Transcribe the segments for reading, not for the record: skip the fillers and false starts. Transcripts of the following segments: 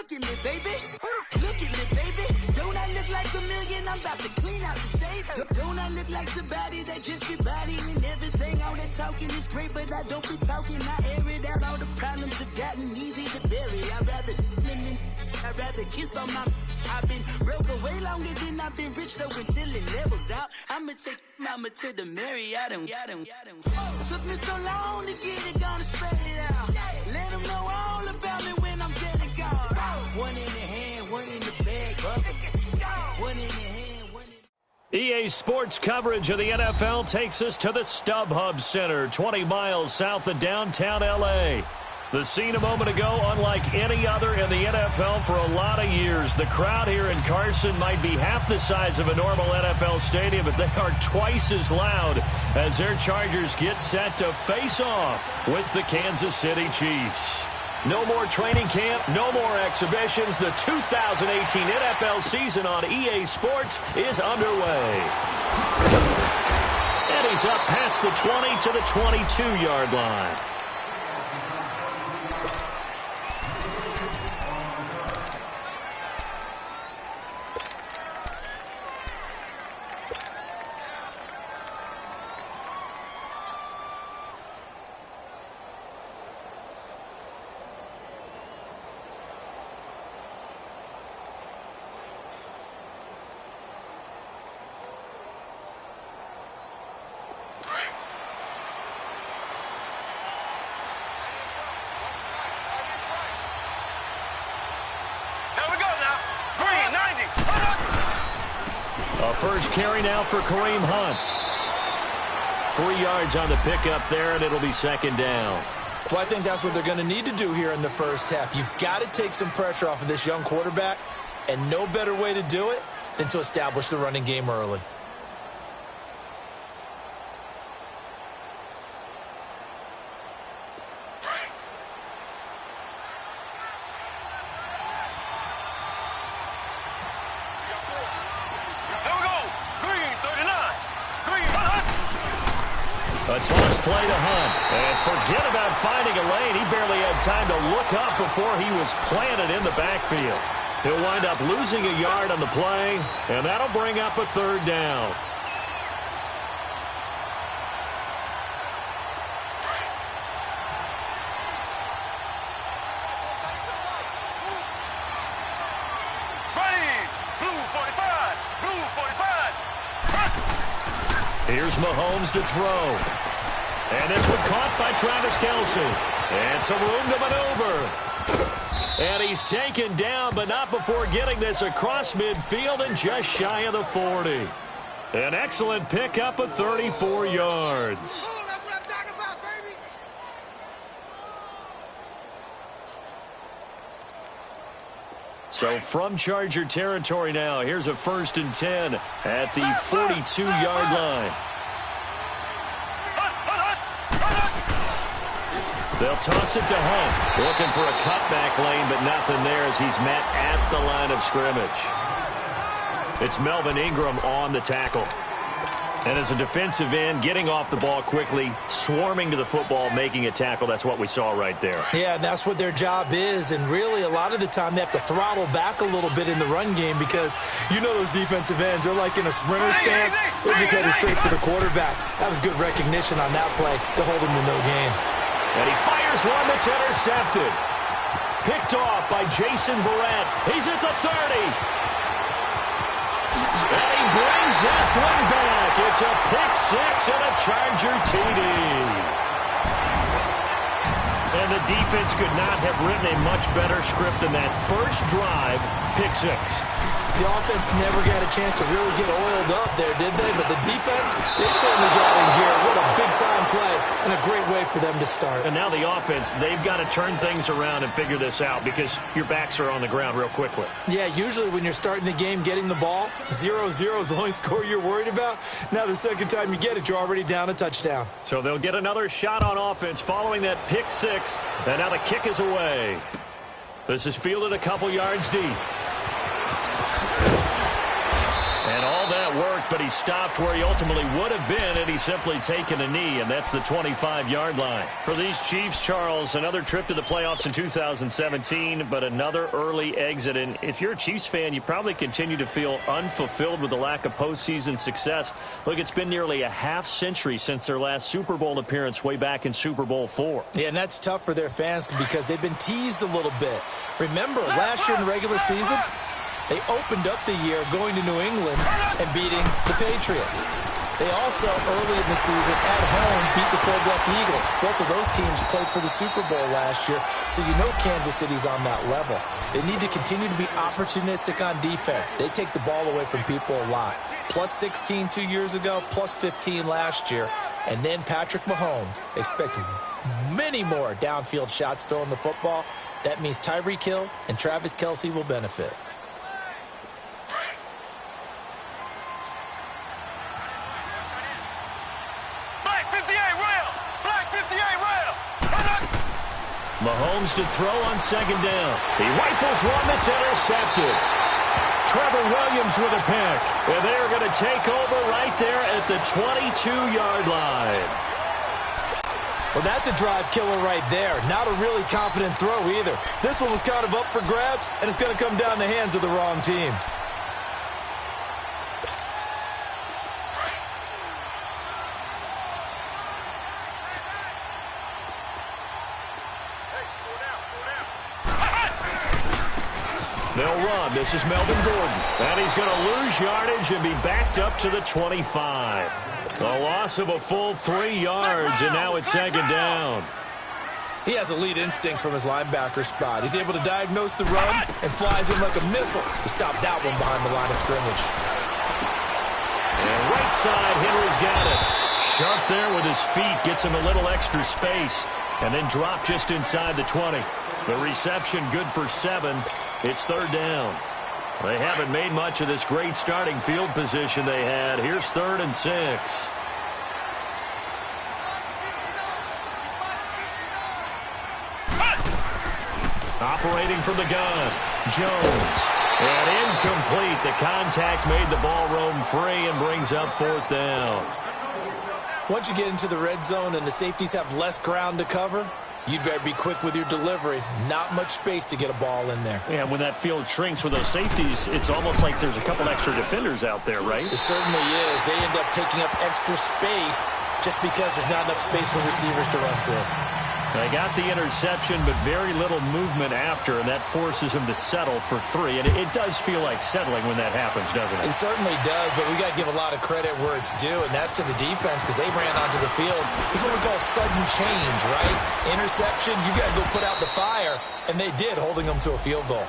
Look at me, baby. Look at me, baby. Don't I look like a million? I'm about to clean out the safe. Don't I look like somebody that just be bodying everything? All that talking is great, but I don't be talking. I air it out. All the problems have gotten easy to bury. I'd rather kiss on my... I've been broke away longer than I've been rich, so until it levels out, I'ma take mama to the Marriott and took me so long to get it, gonna spread it out. Let them know all about me when I'm dead and gone. One in the hand, one in the bag, one in the hand, one in... EA Sports coverage of the NFL takes us to the StubHub Center, 20 miles south of downtown L.A. The scene a moment ago, unlike any other in the NFL for a lot of years. The crowd here in Carson might be half the size of a normal NFL stadium, but they are twice as loud as their Chargers get set to face off with the Kansas City Chiefs. No more training camp, no more exhibitions. The 2018 NFL season on EA Sports is underway. And he's up past the 20 to the 22-yard line. First carry now for Kareem Hunt. 3 yards on the pickup there, and it'll be second down. Well, I think that's what they're going to need to do here in the first half. You've got to take some pressure off of this young quarterback, and no better way to do it than to establish the running game early. A toss play to Hunt. And forget about finding a lane. He barely had time to look up before he was planted in the backfield. He'll wind up losing a yard on the play, and that'll bring up a third down. Here's Mahomes to throw. And this one caught by Travis Kelce. And some room to maneuver. And he's taken down, but not before getting this across midfield and just shy of the 40. An excellent pickup of 34 yards. So from Charger territory now, here's a 1st and 10 at the 42-yard line. They'll toss it to Hunt. Looking for a cutback lane, but nothing there as he's met at the line of scrimmage. It's Melvin Ingram on the tackle. And as a defensive end, getting off the ball quickly, swarming to the football, making a tackle, that's what we saw right there. Yeah, and that's what their job is. And really, a lot of the time, they have to throttle back a little bit in the run game because you know those defensive ends, they're like in a sprinter stance. They're just headed straight for the quarterback. That was good recognition on that play to hold him to no gain. And he fires one that's intercepted. Picked off by Jason Verrett. He's at the 30. And he brings this one back. It's a pick-6 and a Charger TD. And the defense could not have written a much better script than that first drive, pick-6. The offense never got a chance to really get oiled up there, did they? But the defense, they certainly got in gear. What a big-time play and a great way for them to start. And now the offense, they've got to turn things around and figure this out because your backs are on the ground real quickly. Yeah, usually when you're starting the game getting the ball, 0-0 is the only score you're worried about. Now the second time you get it, you're already down a touchdown. So they'll get another shot on offense following that pick-6, and now the kick is away. This is fielded a couple yards deep. And all that worked, but he stopped where he ultimately would have been had he simply taken a knee, and that's the 25-yard line. For these Chiefs, Charles, another trip to the playoffs in 2017, but another early exit. And if you're a Chiefs fan, you probably continue to feel unfulfilled with the lack of postseason success. Look, it's been nearly a half-century since their last Super Bowl appearance way back in Super Bowl IV. Yeah, and that's tough for their fans because they've been teased a little bit. Remember, last year in the regular season, they opened up the year going to New England and beating the Patriots. They also, early in the season, at home, beat the Philadelphia Eagles. Both of those teams played for the Super Bowl last year, so you know Kansas City's on that level. They need to continue to be opportunistic on defense. They take the ball away from people a lot. Plus 16 2 years ago, plus 15 last year. And then Patrick Mahomes. Expect many more downfield shots throwing the football. That means Tyreek Hill and Travis Kelce will benefit. Mahomes to throw on second down. He rifles one that's intercepted. Trevor Williams with a pick. And they're going to take over right there at the 22-yard line. Well, that's a drive killer right there. Not a really confident throw either. This one was kind of up for grabs, and it's going to come down the hands of the wrong team. They'll run. This is Melvin Gordon. And he's going to lose yardage and be backed up to the 25. A loss of a full 3 yards, and now it's second down. He has elite instincts from his linebacker spot. He's able to diagnose the run and flies in like a missile to stop that one behind the line of scrimmage. And right side, Henry's got it. Sharp there with his feet, gets him a little extra space, and then drop just inside the 20. The reception good for 7. It's third down. They haven't made much of this great starting field position they had. Here's 3rd and 6. Operating from the gun, Jones. And incomplete. The contact made the ball roam free and brings up 4th down. Once you get into the red zone and the safeties have less ground to cover, you'd better be quick with your delivery. Not much space to get a ball in there. Yeah, when that field shrinks with those safeties, it's almost like there's a couple extra defenders out there, right? It certainly is. They end up taking up extra space just because there's not enough space for receivers to run through. They got the interception, but very little movement after, and that forces him to settle for 3. And it does feel like settling when that happens, doesn't it? It certainly does, but we got to give a lot of credit where it's due, and that's to the defense because they ran onto the field. This is what we call sudden change, right? Interception, you got to go put out the fire, and they did, holding them to a field goal.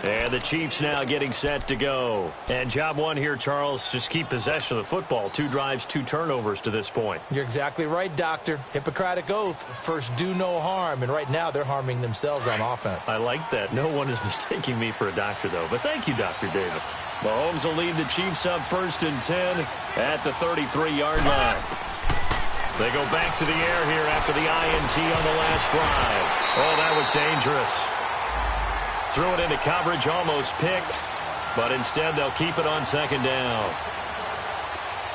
And the Chiefs now getting set to go. And job one here, Charles, just keep possession of the football. 2 drives, 2 turnovers to this point. You're exactly right, Doctor. Hippocratic oath. First, do no harm. And right now, they're harming themselves on offense. I like that. No one is mistaking me for a doctor, though. But thank you, Dr. Davis. Mahomes will lead the Chiefs up 1st and 10 at the 33-yard line. They go back to the air here after the INT on the last drive. Oh, that was dangerous. Threw it into coverage, almost picked, but instead they'll keep it on 2nd down.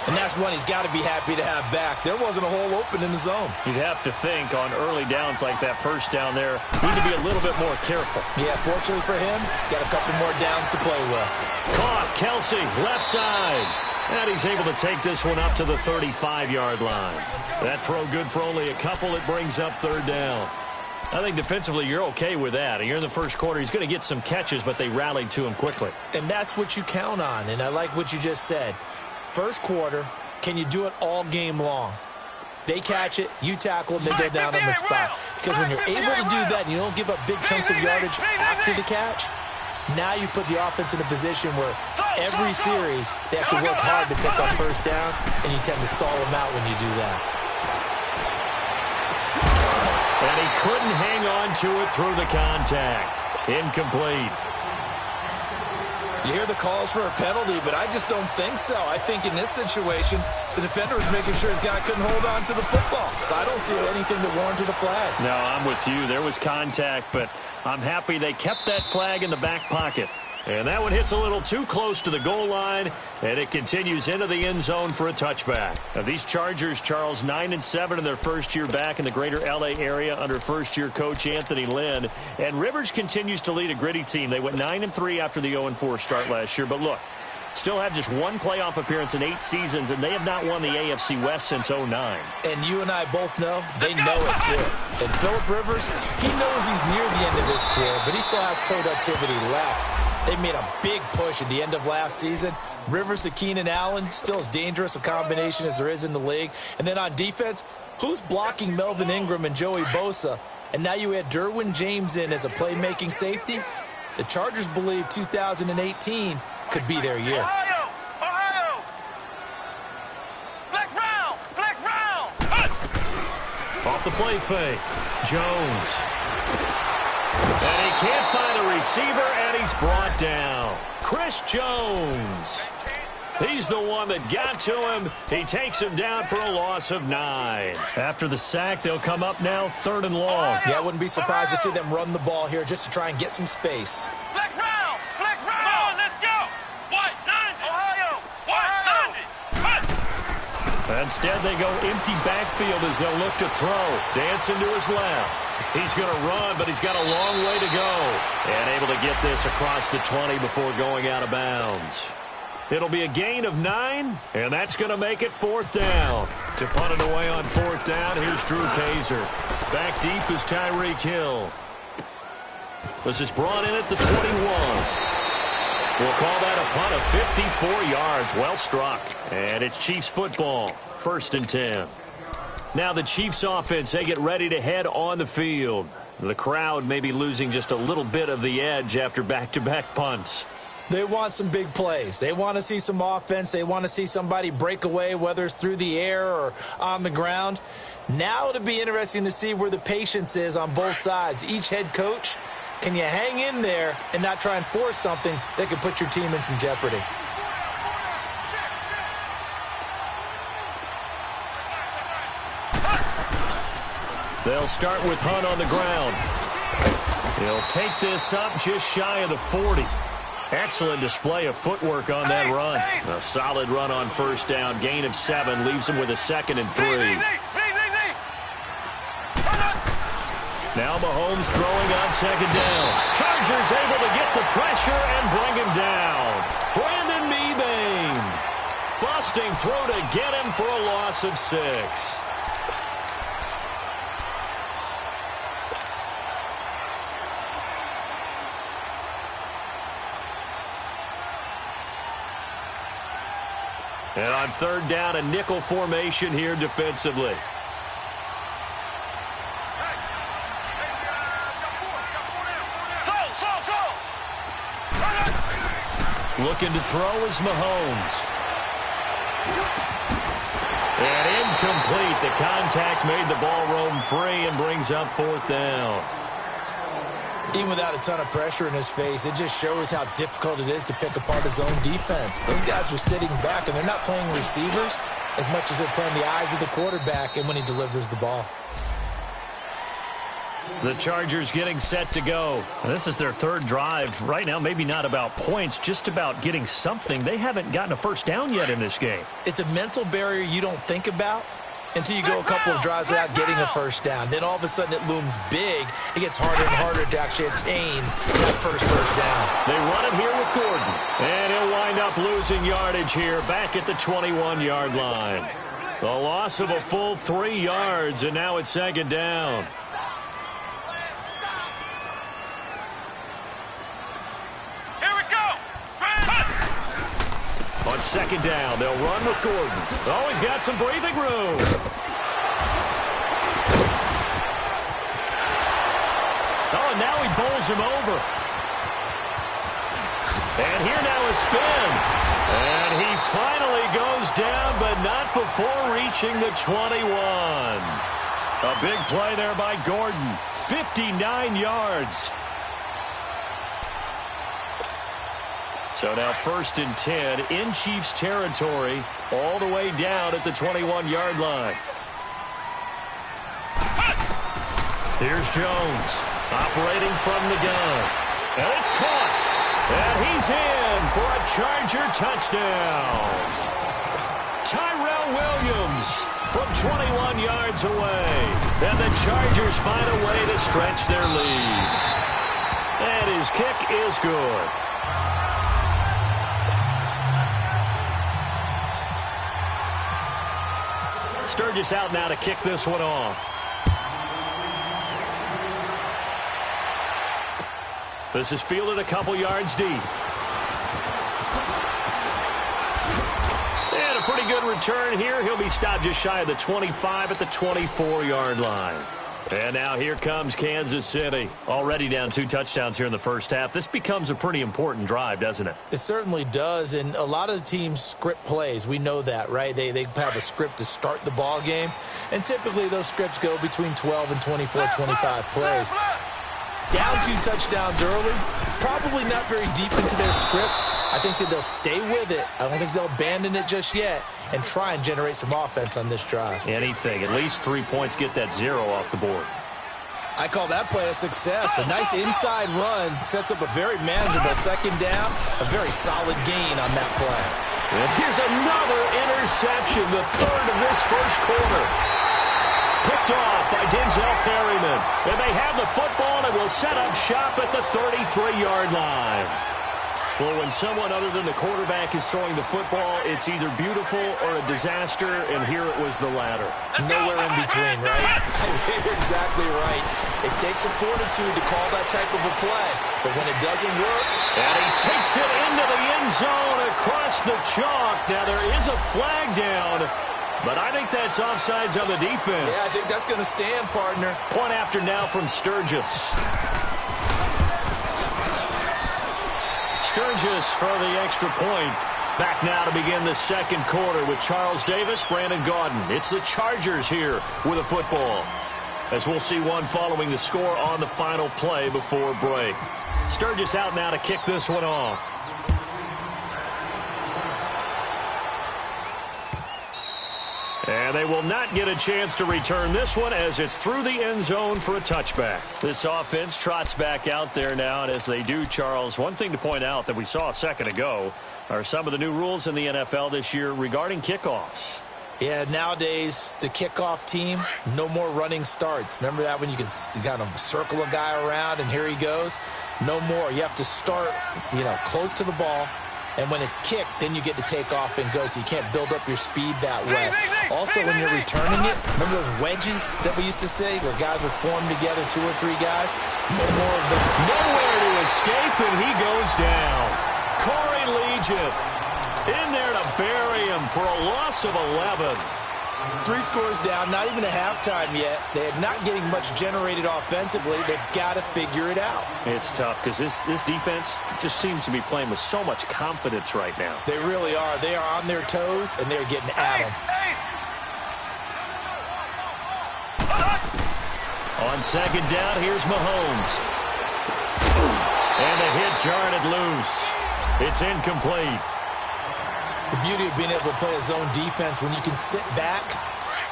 And that's one he's got to be happy to have back. There wasn't a hole open in the zone. You'd have to think on early downs like that 1st down there, need to be a little bit more careful. Yeah, fortunately for him, got a couple more downs to play with. Caught, Kelce, left side. And he's able to take this one up to the 35-yard line. That throw good for only a couple. It brings up 3rd down. I think defensively you're okay with that. You're in the first quarter. He's going to get some catches, but they rallied to him quickly. And that's what you count on, and I like what you just said. First quarter, can you do it all game long? They catch it, you tackle them, they go down on the spot. Because when you're able to do that and you don't give up big chunks of yardage after the catch, now you put the offense in a position where every series they have to work hard to pick up 1st downs, and you tend to stall them out when you do that. And he couldn't hang on to it through the contact. Incomplete. You hear the calls for a penalty, but I just don't think so. I think in this situation, the defender was making sure his guy couldn't hold on to the football. So I don't see anything that warranted a flag. No, I'm with you. There was contact, but I'm happy they kept that flag in the back pocket. And that one hits a little too close to the goal line, and it continues into the end zone for a touchback. Now, these Chargers, Charles, 9-7 in their first year back in the greater L.A. area under first-year coach Anthony Lynn. And Rivers continues to lead a gritty team. They went 9-3 after the 0-4 start last year. But look, still have just one playoff appearance in 8 seasons, and they have not won the AFC West since 2009. And you and I both know they know it, too. And Phillip Rivers, he knows he's near the end of his career, but he still has productivity left. They made a big push at the end of last season. Rivers to Keenan Allen, still as dangerous a combination as there is in the league. And then on defense, who's blocking Melvin Ingram and Joey Bosa? And now you add Derwin James in as a playmaking safety. The Chargers believe 2018 could be their year. Ohio! Flex round! Off the play fake, Jones. And he can't find a receiver, and he's brought down. Chris Jones. He's the one that got to him. He takes him down for a loss of 9. After the sack, they'll come up now 3rd and long. Yeah, I wouldn't be surprised to see them run the ball here just to try and get some space. Flex round! On, let's go! White 90! Ohio! White 90! Instead, they go empty backfield as they'll look to throw. Dancing to his left. He's going to run, but he's got a long way to go. And able to get this across the 20 before going out of bounds. It'll be a gain of 9, and that's going to make it 4th down. To punt it away on 4th down, here's Drew Kaiser. Back deep is Tyreek Hill. This is brought in at the 21. We'll call that a punt of 54 yards. Well struck. And it's Chiefs football. 1st and 10. Now the Chiefs offense, they get ready to head on the field. The crowd may be losing just a little bit of the edge after back-to-back punts. They want some big plays. They want to see some offense. They want to see somebody break away, whether it's through the air or on the ground. Now it'll be interesting to see where the patience is on both sides. Each head coach, can you hang in there and not try and force something that could put your team in some jeopardy? They'll start with Hunt on the ground. He'll take this up just shy of the 40. Excellent display of footwork on that run. A solid run on 1st down. Gain of 7 leaves him with a 2nd and 3. Now Mahomes throwing on 2nd down. Chargers able to get the pressure and bring him down. Brandon Mebane busting through to get him for a loss of 6. And on 3rd down, a nickel formation here defensively. Looking to throw is Mahomes. And incomplete. The contact made the ball roam free and brings up 4th down. Even without a ton of pressure in his face, it just shows how difficult it is to pick apart his own defense. Those guys are sitting back, and they're not playing receivers as much as they're playing the eyes of the quarterback and when he delivers the ball. The Chargers getting set to go. This is their 3rd drive. Right now, maybe not about points, just about getting something. They haven't gotten a 1st down yet in this game. It's a mental barrier you don't think about until you go a couple of drives without getting a 1st down. Then all of a sudden it looms big. It gets harder and harder to actually attain that first down. They run it here with Gordon. And he'll wind up losing yardage here back at the 21-yard line. The loss of a full 3 yards, and now it's 2nd down. On 2nd down, they'll run with Gordon. Always got some breathing room. Oh, and now he bowls him over. And here now is spin. And he finally goes down, but not before reaching the 21. A big play there by Gordon. 59 yards. So now 1st and 10 in Chiefs territory, all the way down at the 21-yard line. Here's Jones operating from the gun. And it's caught. And he's in for a Charger touchdown. Tyrell Williams from 21 yards away. And the Chargers find a way to stretch their lead. And his kick is good. Sturgis out now to kick this one off. This is fielded a couple yards deep. And a pretty good return here. He'll be stopped just shy of the 25 at the 24-yard line. And now here comes Kansas City. Already down 2 touchdowns here in the first half. This becomes a pretty important drive, doesn't it? It certainly does, and a lot of the teams script plays. We know that, right? They have a script to start the ball game, and typically those scripts go between 12 and 24, 25 plays. Down 2 touchdowns early, probably not very deep into their script. I think that they'll stay with it. I don't think they'll abandon it just yet and try and generate some offense on this drive. Anything. At least 3 points, get that 0 off the board. I call that play a success. A nice inside run sets up a very manageable second down, a very solid gain on that play. And here's another interception, the third of this first quarter. Picked off by Denzel Perryman. And they have the football and will set up shop at the 33-yard line. Well, when someone other than the quarterback is throwing the football, it's either beautiful or a disaster, and here it was the latter. Nowhere in between, right? You're exactly right. It takes a fortitude to call that type of a play, but when it doesn't work... And he takes it into the end zone across the chalk. Now, there is a flag down, but I think that's offsides on the defense. Yeah, I think that's going to stand, partner. Point after now from Sturgis. Sturgis for the extra point. Back now to begin the second quarter with Charles Davis, Brandon Gaudin. It's the Chargers here with a football, as we'll see one following the score on the final play before break. Sturgis out now to kick this one off. And they will not get a chance to return this one as it's through the end zone for a touchback. This offense trots back out there now, and as they do, Charles, one thing to point out that we saw a second ago are some of the new rules in the NFL this year regarding kickoffs. Yeah, nowadays, the kickoff team, no more running starts. Remember that when you kind of circle a guy around and here he goes? No more. You have to start, close to the ball. And when it's kicked, then you get to take off and go, so you can't build up your speed that way. Also, when you're returning it, remember those wedges that we used to say where guys would form together, 2 or 3 guys? No more of them. Nowhere to escape, and he goes down. Corey Legion in there to bury him for a loss of 11. 3 scores down, not even a halftime yet. They are not getting much generated offensively. They've got to figure it out. It's tough because this defense just seems to be playing with so much confidence right now. They really are. They are on their toes, and they're getting at them. On second down, here's Mahomes. And the hit jarred it loose. It's incomplete. The beauty of being able to play a zone defense, when you can sit back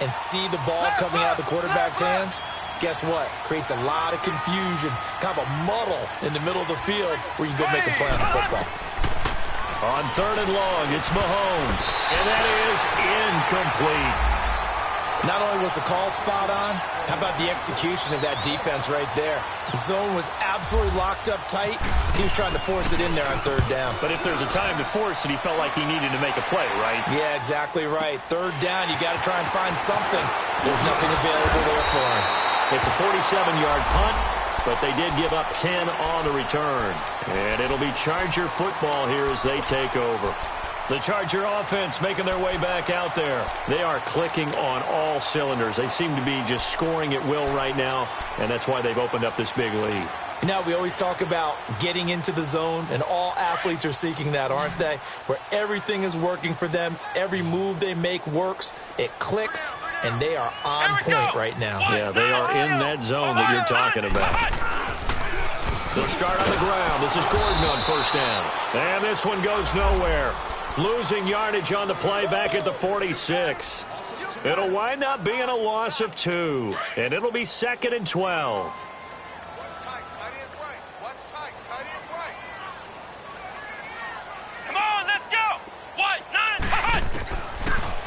and see the ball coming out of the quarterback's hands, guess what? Creates a lot of confusion, kind of a muddle in the middle of the field where you can go make a play on the football. On third and long, it's Mahomes. And that is incomplete. Not only was the call spot on, how about the execution of that defense right there? The zone was absolutely locked up tight. He was trying to force it in there on third down. But if there's a time to force it, he felt like he needed to make a play, right? Yeah, exactly right. Third down, you got to try and find something. There's nothing available there for him. It's a 47-yard punt, but they did give up 10 on the return. And it'll be Charger football here as they take over. The Charger offense making their way back out there. They are clicking on all cylinders. They seem to be just scoring at will right now, and that's why they've opened up this big lead. Now, we always talk about getting into the zone, and all athletes are seeking that, aren't they? Where everything is working for them. Every move they make works. It clicks, and they are on point right now. Yeah, they are in that zone that you're talking about. They'll start on the ground. This is Gordon on first down. And this one goes nowhere. Losing yardage on the play back at the 46. It'll wind up being a loss of 2. And it'll be 2nd and 12.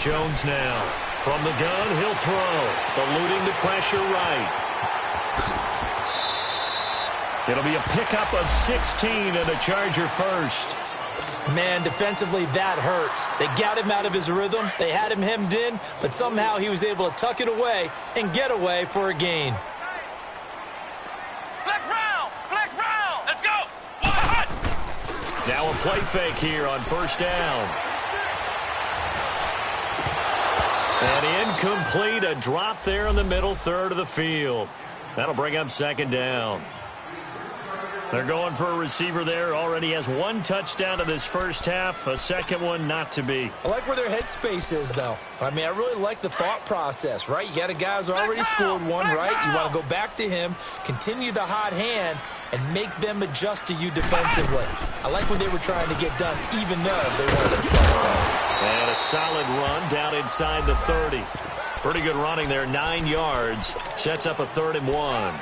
Jones now. From the gun, he'll throw. Eluding the pressure right. It'll be a pickup of 16 and a Charger first. Man, defensively, that hurts. They got him out of his rhythm. They had him hemmed in, but somehow he was able to tuck it away and get away for a gain. Flex round! Flex round! Let's go! What? Now a play fake here on first down. And incomplete, a drop there in the middle third of the field. That'll bring up second down. They're going for a receiver there. Already has one touchdown in this first half. A second one not to be. I like where their headspace is, though. I mean, I really like the thought process, right? You got a guy who's already scored one, right? You want to go back to him, continue the hot hand, and make them adjust to you defensively. I like what they were trying to get done, even though they weren't successful. And a solid run down inside the 30. Pretty good running there, 9 yards. Sets up a 3rd and 1.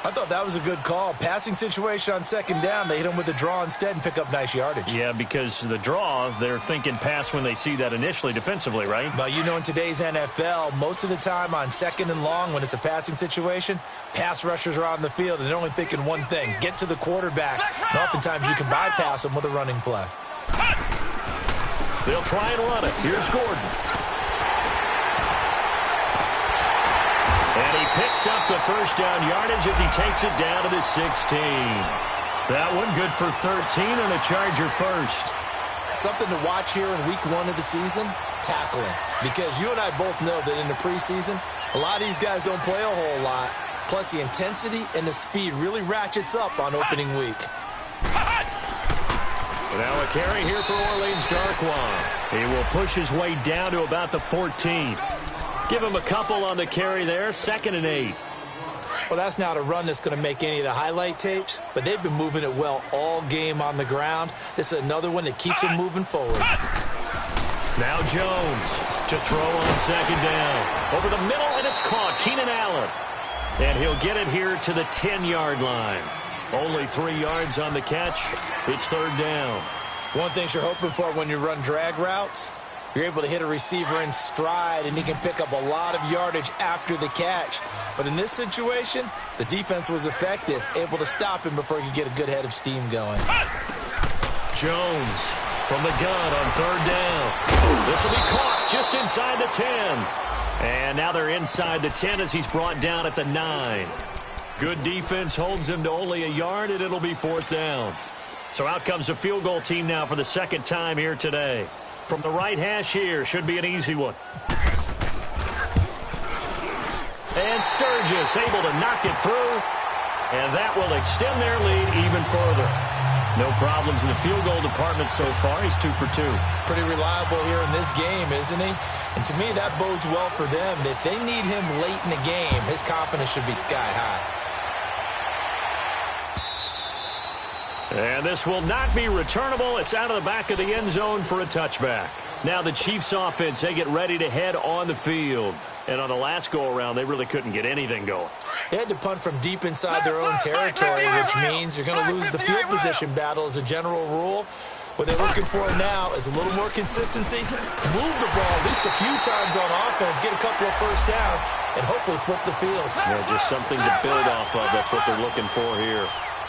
I thought that was a good call. Passing situation on second down, they hit him with a draw instead and pick up nice yardage. Yeah, because the draw, they're thinking pass when they see that initially defensively, right? But you know, in today's NFL, most of the time on second and long, when it's a passing situation, pass rushers are on the field and they're only thinking one thing, get to the quarterback. And oftentimes you can bypass them with a running play. They'll try and run it. Here's Gordon. And he picks up the first down yardage as he takes it down to the 16. That one good for 13 and a Charger first. Something to watch here in week 1 of the season, tackling. Because you and I both know that in the preseason, a lot of these guys don't play a whole lot. Plus the intensity and the speed really ratchets up on opening week. Now a carry here for Orleans Darkwan. He will push his way down to about the 14. Give him a couple on the carry there, 2nd and 8. Well, that's not a run that's going to make any of the highlight tapes, but they've been moving it well all game on the ground. This is another one that keeps them moving forward. Now Jones to throw on second down. Over the middle, and it's caught. Keenan Allen. And he'll get it here to the 10-yard line. Only 3 yards on the catch. It's 3rd down. One thing you're hoping for when you run drag routes, you're able to hit a receiver in stride, and he can pick up a lot of yardage after the catch. But in this situation, the defense was effective, able to stop him before he could get a good head of steam going. Jones from the gun on 3rd down. This will be caught just inside the 10. And now they're inside the 10 as he's brought down at the 9. Good defense holds him to only a yard, and it'll be 4th down. So out comes a field goal team now for the 2nd time here today. From the right hash here, should be an easy one. And Sturgis able to knock it through, and that will extend their lead even further. No problems in the field goal department so far. He's 2 for 2. Pretty reliable here in this game, isn't he? And to me, that bodes well for them. If they need him late in the game, his confidence should be sky high. And this will not be returnable. It's out of the back of the end zone for a touchback. Now the Chiefs offense, they get ready to head on the field. And on the last go-around, they really couldn't get anything going. They had to punt from deep inside their own territory, which means you're going to lose the field position battle as a general rule. What they're looking for now is a little more consistency, move the ball at least a few times on offense, get a couple of first downs, and hopefully flip the field. Yeah, just something to build off of. That's what they're looking for here.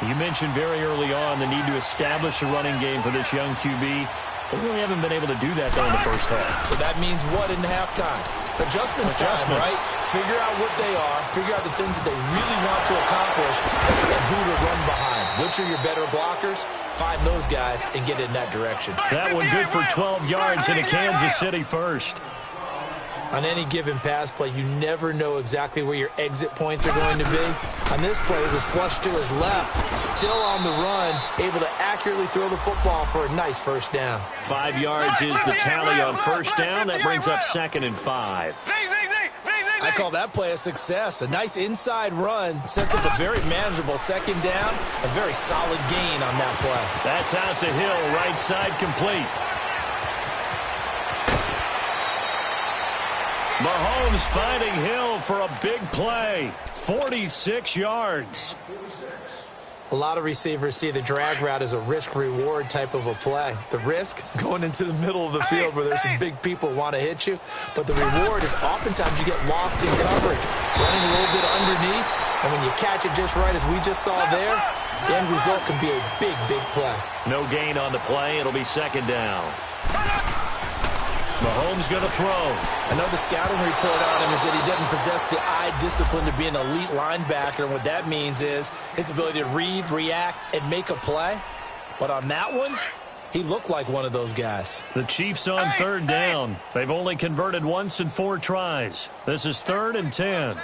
You mentioned very early on the need to establish a running game for this young QB. They really haven't been able to do that, though, in the first half. So that means what in halftime? Adjustments time, right? Figure out what they are, figure out the things that they really want to accomplish, and who to run behind. Which are your better blockers? Find those guys and get in that direction. That one good for 12 yards into Kansas City first. On any given pass play, you never know exactly where your exit points are going to be. On this play, it was flushed to his left, still on the run, able to accurately throw the football for a nice first down. 5 yards is the tally on first down. That brings up 2nd and 5. I call that play a success. A nice inside run sets up a very manageable second down, a very solid gain on that play. That's out to Hill, right side complete. Mahomes finding Hill for a big play. 46 yards. A lot of receivers see the drag route as a risk-reward type of a play. The risk, going into the middle of the field where there's some big people want to hit you. But the reward is oftentimes you get lost in coverage, running a little bit underneath. And when you catch it just right, as we just saw there, the end result can be a big, big play. No gain on the play. It'll be second down. Mahomes going to throw. I know the scouting report on him is that he doesn't possess the eye discipline to be an elite linebacker. And what that means is his ability to read, react, and make a play. But on that one, he looked like one of those guys. The Chiefs on third down. They've only converted once in 4 tries. This is 3rd and 10.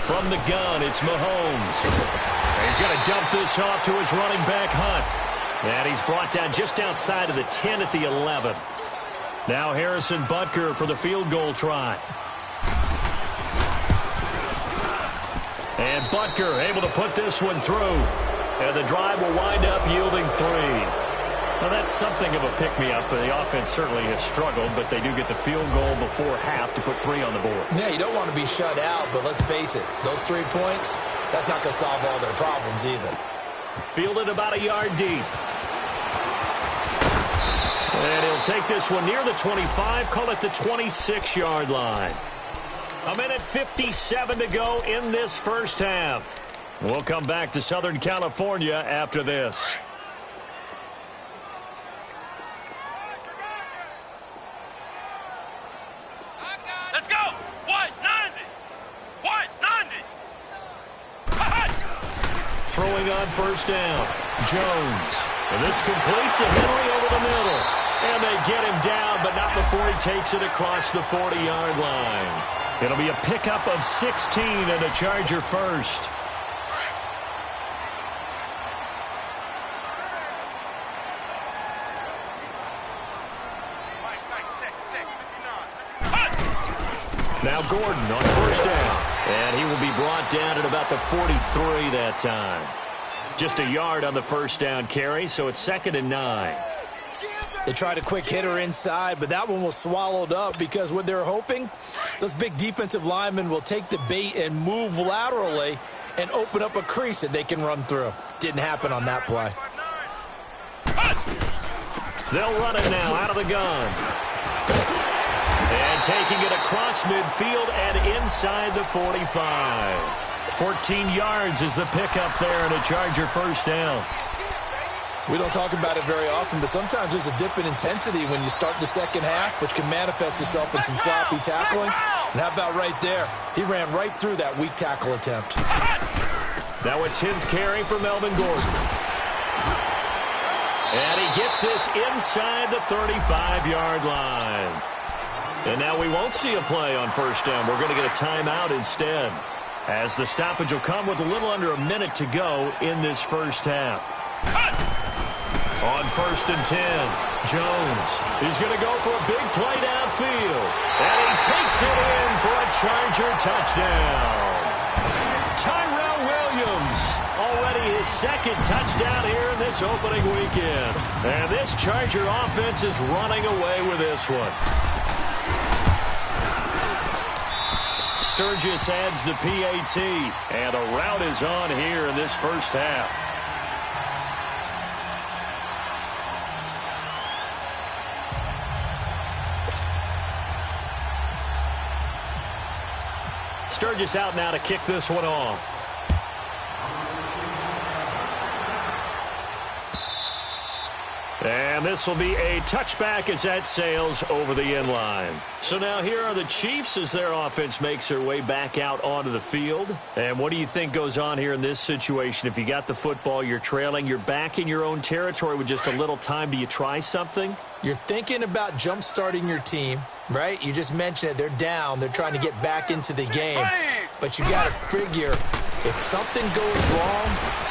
From the gun, it's Mahomes. He's going to dump this off to his running back, Hunt. And he's brought down just outside of the 10 at the 11. Now Harrison Butker for the field goal try. And Butker able to put this one through. And the drive will wind up yielding 3. Well, that's something of a pick-me-up. The offense certainly has struggled, but they do get the field goal before half to put 3 on the board. Yeah, you don't want to be shut out, but let's face it, those 3 points, that's not going to solve all their problems either. Fielded about a yard deep. And he'll take this one near the 25, call it the 26-yard line. A minute 57 to go in this first half. We'll come back to Southern California after this. Throwing on first down, Jones. And this completes to Henry over the middle. And they get him down, but not before he takes it across the 40-yard line. It'll be a pickup of 16 and a Charger first. Now Gordon on first down. And he will be brought down at about the 43 that time. Just a yard on the first down carry, so it's 2nd and 9. They tried a quick hitter inside, but that one was swallowed up because what they're hoping, those big defensive linemen will take the bait and move laterally and open up a crease that they can run through. Didn't happen on that play. They'll run it now out of the gun. And taking it across midfield and inside the 45. 14 yards is the pickup there and a Charger first down. We don't talk about it very often, but sometimes there's a dip in intensity when you start the second half, which can manifest itself in some sloppy tackling. And how about right there? He ran right through that weak tackle attempt. Now a 10th carry for Melvin Gordon. And he gets this inside the 35-yard line. And now we won't see a play on first down. We're going to get a timeout instead, as the stoppage will come with a little under a minute to go in this first half. On 1st and 10, Jones is going to go for a big play downfield. And he takes it in for a Charger touchdown. Tyrell Williams, already his 2nd touchdown here in this opening weekend. And this Charger offense is running away with this one. Sturgis adds the PAT, and a rout is on here in this first half. Sturgis out now to kick this one off. And this will be a touchback as that sails over the end line. So now here are the Chiefs as their offense makes their way back out onto the field. And what do you think goes on here in this situation? If you got the football, you're trailing, you're back in your own territory with just a little time. Do you try something? You're thinking about jump-starting your team, right? You just mentioned it. They're down. They're trying to get back into the game. But you got to figure, if something goes wrong,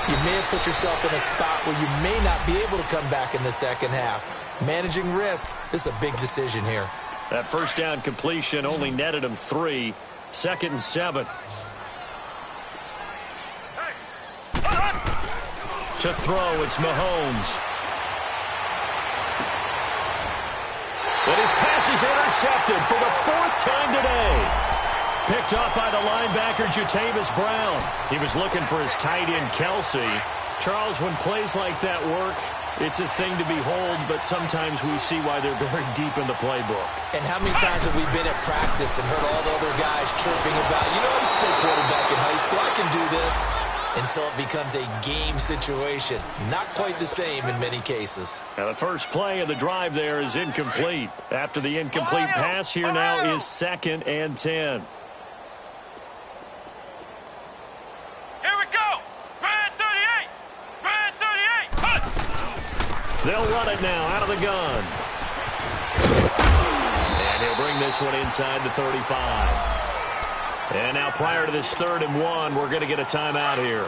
you may have put yourself in a spot where you may not be able to come back in the second half. Managing risk, this is a big decision here. That first down completion only netted him 3. 2nd and 7. To throw, it's Mahomes. But his pass is intercepted for the 4th time today. Picked off by the linebacker, Jatavis Brown. He was looking for his tight end, Kelsey. Charles, when plays like that work, it's a thing to behold, but sometimes we see why they're very deep in the playbook. And how many times have we been at practice and heard all the other guys chirping about, you know, I used to play quarterback in high school, I can do this, until it becomes a game situation. Not quite the same in many cases. Now the first play of the drive there is incomplete. After the incomplete pass, here now is 2nd and 10. They'll run it now out of the gun. And he'll bring this one inside the 35. And now prior to this 3rd and 1, we're going to get a timeout here,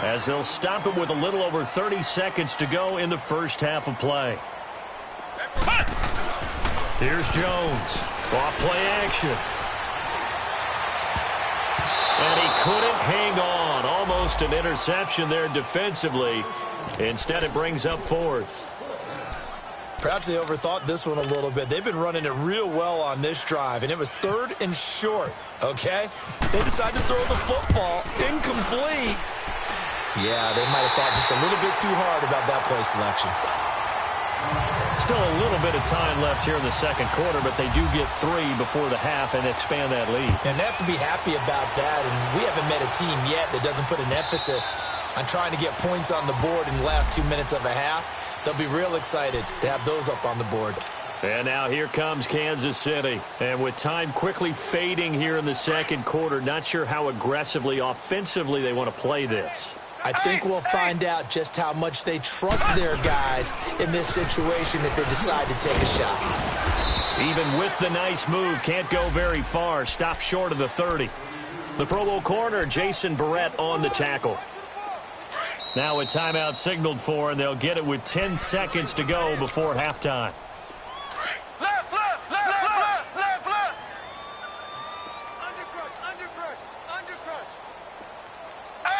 as they'll stop it with a little over 30 seconds to go in the first half of play. Here's Jones. Off play action. And he couldn't hang on. Almost an interception there defensively. Instead, it brings up 4th. Perhaps they overthought this one a little bit. They've been running it real well on this drive, and it was 3rd and short, okay? They decided to throw the football incomplete. Yeah, they might have thought just a little bit too hard about that play selection. Still a little bit of time left here in the second quarter, but they do get 3 before the half and expand that lead. And they have to be happy about that, and we haven't met a team yet that doesn't put an emphasis on trying to get points on the board in the last 2 minutes of a half. They'll be real excited to have those up on the board. And now here comes Kansas City. And with time quickly fading here in the second quarter, not sure how aggressively, offensively they want to play this. I think we'll find out just how much they trust their guys in this situation if they decide to take a shot. Even with the nice move, can't go very far. Stop short of the 30. The Pro Bowl corner, Jason Barrett, on the tackle. Now a timeout signaled for, and they'll get it with 10 seconds to go before halftime. Left, left, left, left, left, left. Under crush.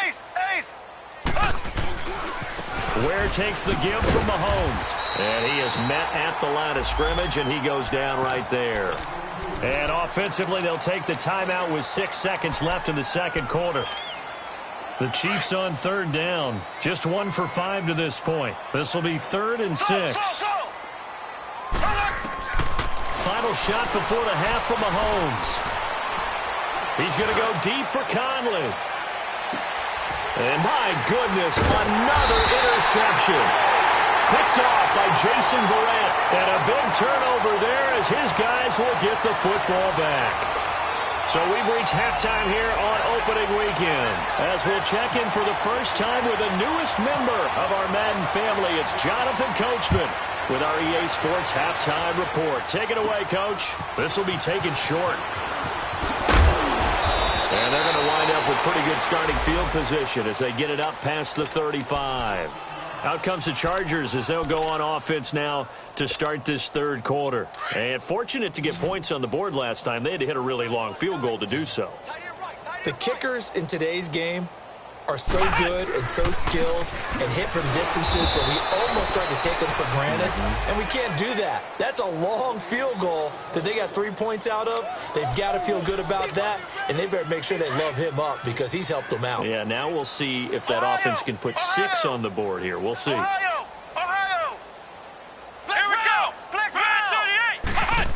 Ace, ace. Ware takes the give from Mahomes. And he is met at the line of scrimmage, and he goes down right there. And offensively, they'll take the timeout with 6 seconds left in the second quarter. The Chiefs on 3rd down. Just 1 for 5 to this point. This will be 3rd and 6. Final shot before the half from Mahomes. He's going to go deep for Conley. And my goodness, another interception. Picked off by Jason Barrett. And a big turnover there as his guys will get the football back. So we've reached halftime here on opening weekend, as we'll check in for the first time with the newest member of our Madden family. It's Jonathan Coachman with our EA Sports Halftime Report. Take it away, Coach. This will be taken short. And they're going to wind up with pretty good starting field position as they get it up past the 35. Out comes the Chargers as they'll go on offense now to start this third quarter. And fortunate to get points on the board last time. They had to hit a really long field goal to do so. The kickers in today's game are so good and so skilled and hit from distances that we almost start to take them for granted, and we can't do that. That's a long field goal that they got 3 points out of. They've got to feel good about that, and they better make sure they love him up because he's helped them out. Yeah, now we'll see if that offense can put 6 on the board here. We'll see. Ohio! Here we go! Flex 38!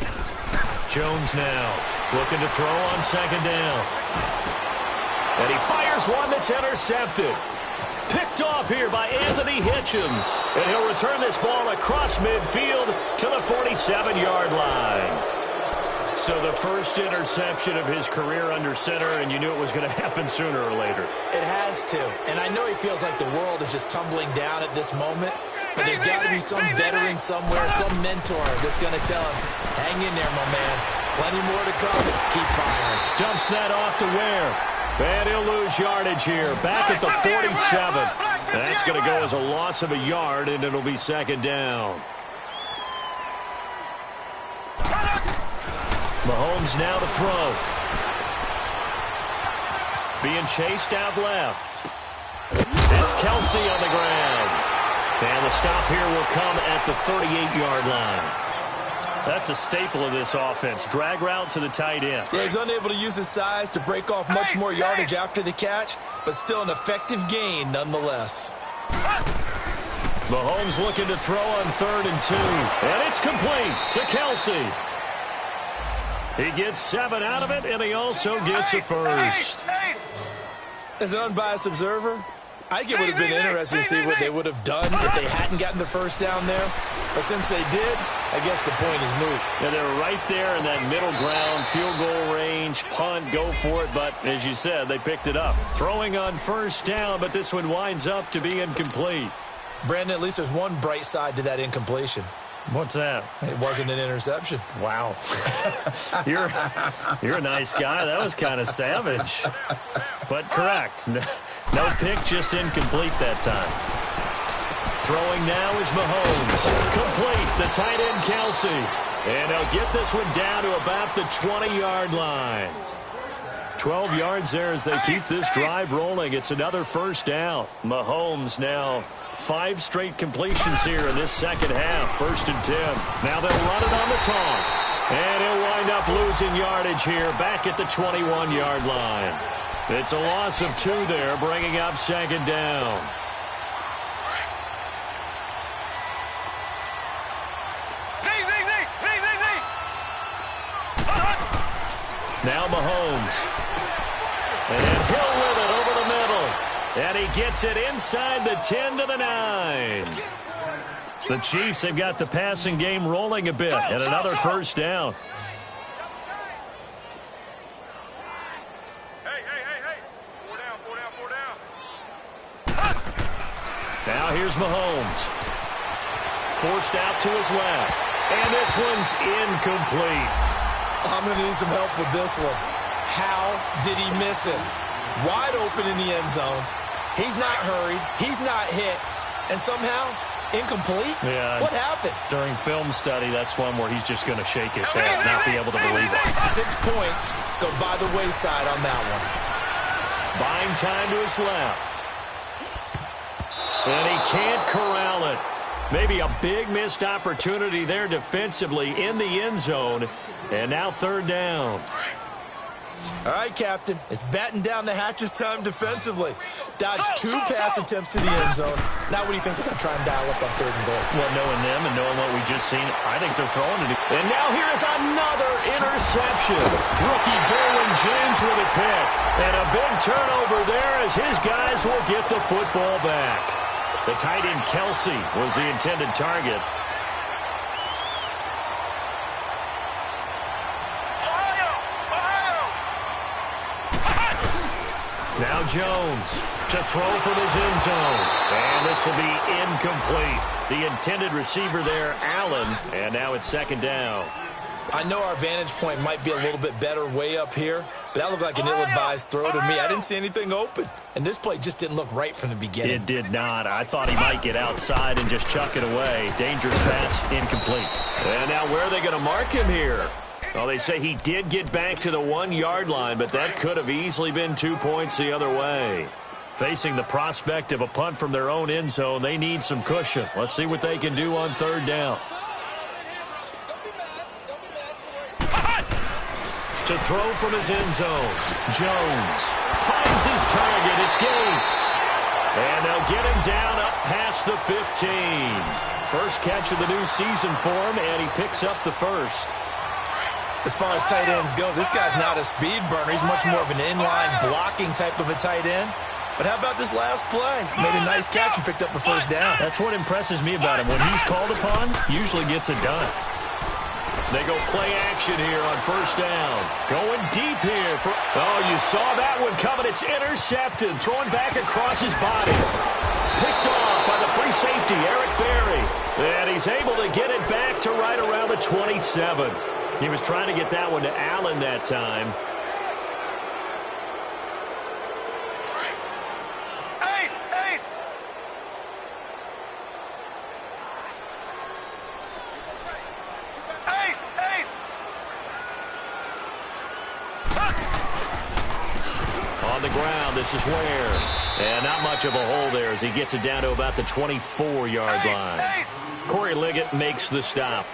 Jones now looking to throw on second down. And he fires one that's intercepted. Picked off here by Anthony Hitchens. And he'll return this ball across midfield to the 47-yard line. So the first interception of his career under center, and you knew it was going to happen sooner or later. It has to. And I know he feels like the world is just tumbling down at this moment. But there's got to be some veteran somewhere, some mentor that's going to tell him, hang in there, my man. Plenty more to come. Keep firing. Dumps that off to Ware. And he'll lose yardage here. Back at the 47. That's going to go as a loss of a yard, and it'll be second down. Mahomes now to throw. Being chased out left. It's Kelsey on the ground. And the stop here will come at the 38-yard line. That's a staple of this offense. Drag route to the tight end. Yeah, he's unable to use his size to break off much more yardage after the catch, but still an effective gain nonetheless. Mahomes looking to throw on 3rd and 2. And it's complete to Kelsey. He gets 7 out of it, and he also gets a first. As an unbiased observer, I think it would have been interesting to see what they would have done if they hadn't gotten the first down there. But since they did, I guess the point is moot. Yeah, they were right there in that middle ground, field goal range, punt, go for it. But as you said, they picked it up. Throwing on 1st down, but this one winds up to be incomplete. Brandon, at least there's one bright side to that incompletion. What's that? It wasn't an interception. Wow. You're a nice guy. That was kind of savage. But correct. No pick, just incomplete that time. Throwing now is Mahomes. Complete, the tight end Kelsey. And he'll get this one down to about the 20-yard line. 12 yards there as they keep this drive rolling. It's another 1st down. Mahomes now 5 straight completions here in this second half. 1st and 10. Now they'll run it on the toss. And he'll wind up losing yardage here back at the 21-yard line. It's a loss of 2 there, bringing up 2nd down. Now Mahomes. And Hill with it over the middle. And he gets it inside the 10 to the 9. The Chiefs have got the passing game rolling a bit. And another 1st down. Now here's Mahomes. Forced out to his left. And this one's incomplete. I'm going to need some help with this one. How did he miss it? Wide open in the end zone. He's not hurried. He's not hit. And somehow, incomplete? Yeah. What happened? During film study, that's one where he's just going to shake his head, not be able to believe it. 6 points go by the wayside on that one. Buying time to his left. And he can't corral it. Maybe a big missed opportunity there defensively in the end zone. And now 3rd down. All right, Captain. It's batten down the hatches time defensively. Dodged 2 pass attempts to the end zone. Now what do you think they're going to try and dial up on 3rd and goal? Well, knowing them and knowing what we just seen, I think they're throwing it. And now here is another interception. Rookie Derwin James with a pick. And a big turnover there as his guys will get the football back. The tight end Kelsey was the intended target. Now Jones to throw from his end zone. And this will be incomplete. The intended receiver there, Allen. And now it's 2nd down. I know our vantage point might be a little bit better way up here, but that looked like an ill-advised throw to me. I didn't see anything open. And this play just didn't look right from the beginning. It did not. I thought he might get outside and just chuck it away. Dangerous pass, incomplete. And now where are they going to mark him here? Well, they say he did get back to the 1-yard line, but that could have easily been 2 points the other way. Facing the prospect of a punt from their own end zone, they need some cushion. Let's see what they can do on 3rd down. To throw from his end zone, Jones finds his target. It's Gates. And they'll get him down up past the 15. First catch of the new season for him, and he picks up the first. As far as tight ends go, this guy's not a speed burner. He's much more of an inline blocking type of a tight end. But how about this last play? Made a nice catch and picked up a 1st down. That's what impresses me about him. When he's called upon, usually gets it done. They go play action here on 1st down. Going deep here. Oh, you saw that one coming. It's intercepted. Throwing back across his body. Picked off by the free safety, Eric Berry. And he's able to get it back to right around the 27. He was trying to get that one to Allen that time. On the ground, this is Ware. And not much of a hole there as he gets it down to about the 24-yard line. Corey Liggett makes the stop.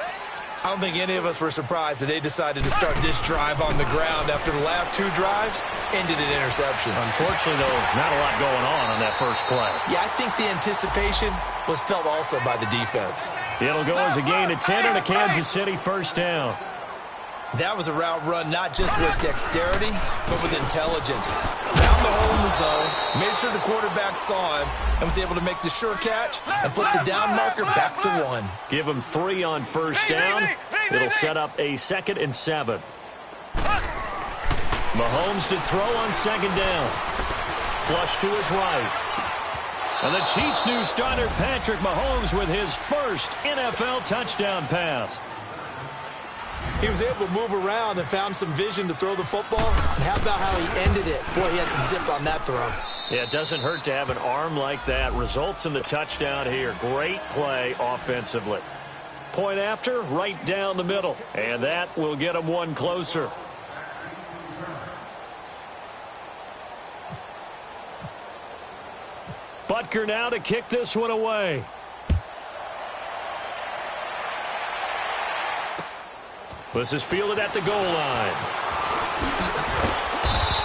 I don't think any of us were surprised that they decided to start this drive on the ground after the last 2 drives ended in interceptions. Unfortunately, though, not a lot going on that first play. Yeah, I think the anticipation was felt also by the defense. It'll go as a gain of 10 and a Kansas City first down. That was a route run not just with dexterity, but with intelligence. Found the hole in the zone, made sure the quarterback saw him, and was able to make the sure catch and flip the down marker back to 1. Give him 3 on first down. It'll set up a 2nd and 7. Mahomes to throw on 2nd down. Flush to his right. And the Chiefs' new starter, Patrick Mahomes, with his first NFL touchdown pass. He was able to move around and found some vision to throw the football. And how about how he ended it? Boy, he had some zip on that throw. Yeah, it doesn't hurt to have an arm like that. Results in the touchdown here. Great play offensively. Point after, right down the middle. And that will get him 1 closer. Butker now to kick this one away. This is fielded at the goal line.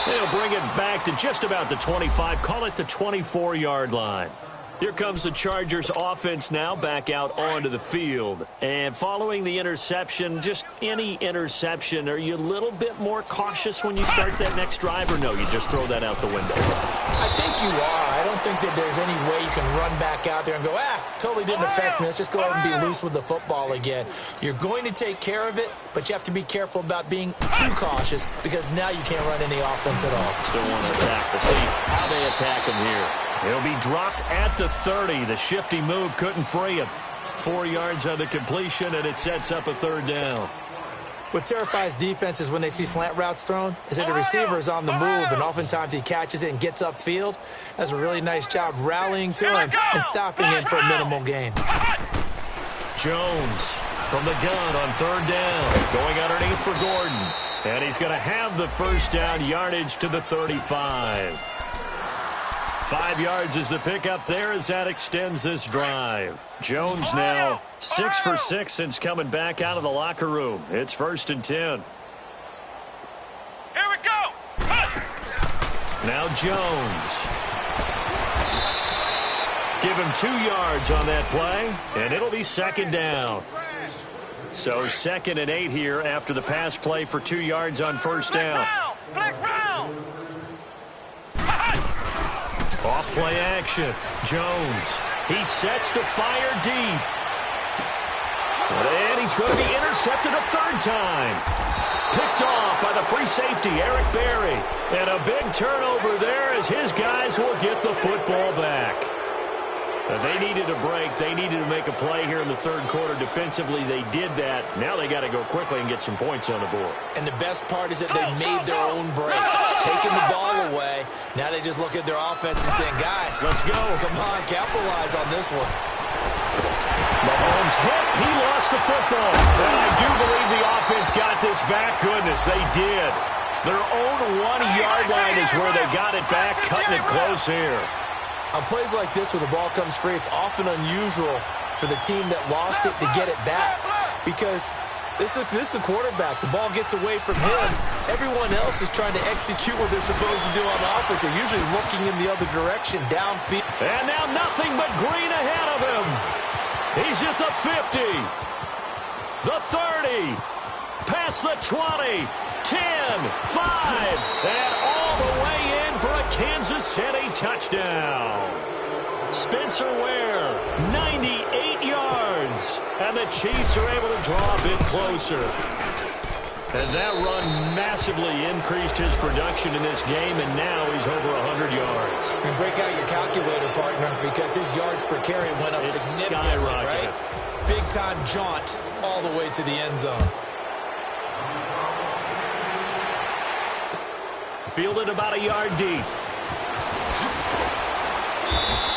They'll bring it back to just about the 25, call it the 24-yard line. Here comes the Chargers offense now back out onto the field. And following the interception, just any interception, are you a little bit more cautious when you start that next drive, or no, you just throw that out the window? I think you are. I don't think that there's any way you can run back out there and go, totally didn't affect me. Let's just go ahead and be loose with the football again. You're going to take care of it, but you have to be careful about being too cautious because now you can't run any offense at all. Still want to attack. We'll see how they attack him here. He'll be dropped at the 30. The shifty move couldn't free him. 4 yards on the completion, and it sets up a 3rd down. What terrifies defenses when they see slant routes thrown is that the receiver is on the move, and oftentimes he catches it and gets upfield. Does a really nice job rallying to him and stopping him for a minimal gain. Jones from the gun on 3rd down. Going underneath for Gordon. And he's going to have the first down, yardage to the 35. 5 yards is the pickup there as that extends this drive. Jones now 6 for 6 since coming back out of the locker room. It's 1st and 10. Here we go. Now Jones. Give him 2 yards on that play, and it'll be 2nd down. So 2nd and 8 here after the pass play for 2 yards on first down. Flex round. Off play action. Jones. He sets to fire deep. And he's going to be intercepted a 3rd time. Picked off by the free safety, Eric Berry. And a big turnover there as his guys will get the football back. They needed a break. They needed to make a play here in the 3rd quarter. Defensively, they did that. Now they got to go quickly and get some points on the board. And the best part is that they made their own break. Taking the ball away. Now they just look at their offense and saying, guys, let's go. Come on, capitalize on this one. Mahomes hit. He lost the football. And I do believe the offense got this back. Goodness, they did. Their own 1-yard line is where they got it back, cutting it close here. On plays like this where the ball comes free, it's often unusual for the team that lost it to get it back because this is the quarterback. The ball gets away from him. Everyone else is trying to execute what they're supposed to do on offense. They're usually looking in the other direction, downfield. And now nothing but green ahead of him. He's at the 50, the 30, past the 20, 10, 5, and all the way in for a Kansas City touchdown. Spencer Ware, 98 yards, and the Chiefs are able to draw a bit closer. And that run massively increased his production in this game, and now he's over 100 yards. And break out your calculator, partner, because his yards per carry went up significantly, right? Big-time jaunt all the way to the end zone. Fielded about a yard deep.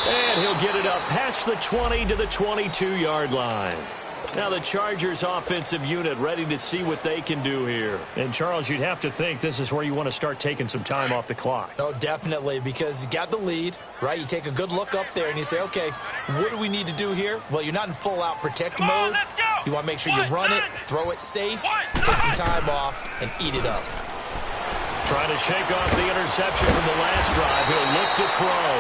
And he'll get it up past the 20 to the 22-yard line. Now the Chargers offensive unit ready to see what they can do here. And, Charles, you'd have to think this is where you want to start taking some time off the clock. Oh, definitely, because you got the lead, right? You take a good look up there and you say, okay, what do we need to do here? Well, you're not in full-out protect mode. You want to make sure you run it, throw it safe, take some time off, and eat it up. Trying to shake off the interception from the last drive. He'll look to throw.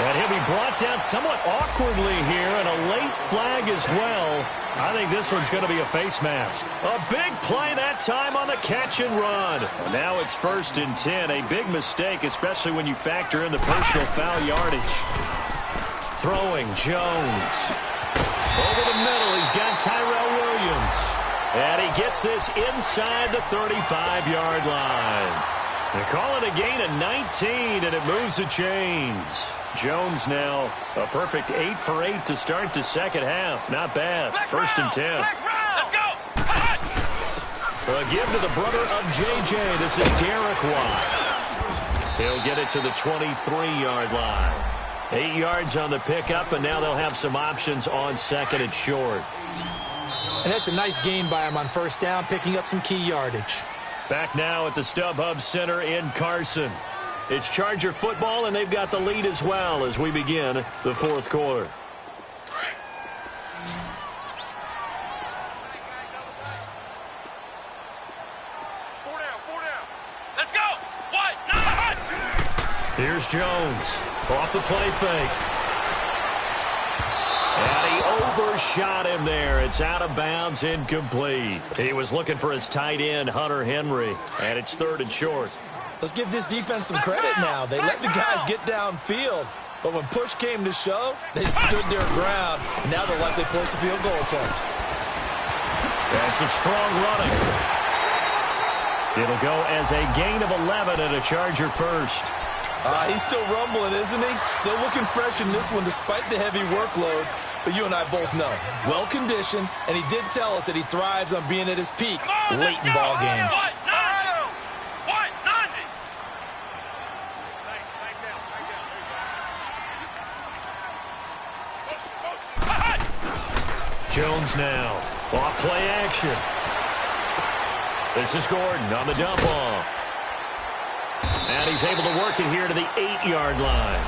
And he'll be brought down somewhat awkwardly here, and a late flag as well. I think this one's going to be a face mask. A big play that time on the catch and run. And now it's 1st and 10. A big mistake, especially when you factor in the personal foul yardage. Throwing, Jones. Over the middle, he's got Tyrell Williams. And he gets this inside the 35-yard line. They call it a gain of 19, and it moves the chains. Jones now a perfect 8 for 8 to start the second half. Not bad. 1st and 10. Let's go. A give to the brother of J.J. This is Derek Watt. He'll get it to the 23-yard line. 8 yards on the pickup, and now they'll have some options on 2nd and short. And that's a nice gain by him on 1st down, picking up some key yardage. Back now at the StubHub Center in Carson. It's Charger football, and they've got the lead as well as we begin the 4th quarter. Four down. Let's go. What? Nine. Here's Jones. Off the play fake. And he overshot him there. It's out of bounds, incomplete. He was looking for his tight end, Hunter Henry, and it's 3rd and short. Let's give this defense some credit now. They let the guys get downfield, but when push came to shove, they stood their ground. Now they'll likely force a field goal attempt. And some strong running. It'll go as a gain of 11 and a Charger first. He's still rumbling, isn't he? Still looking fresh in this one despite the heavy workload. But you and I both know, well-conditioned, and he did tell us that he thrives on being at his peak late in ball games. Jones now. Off play action. This is Gordon on the dump off. And he's able to work it here to the 8-yard line.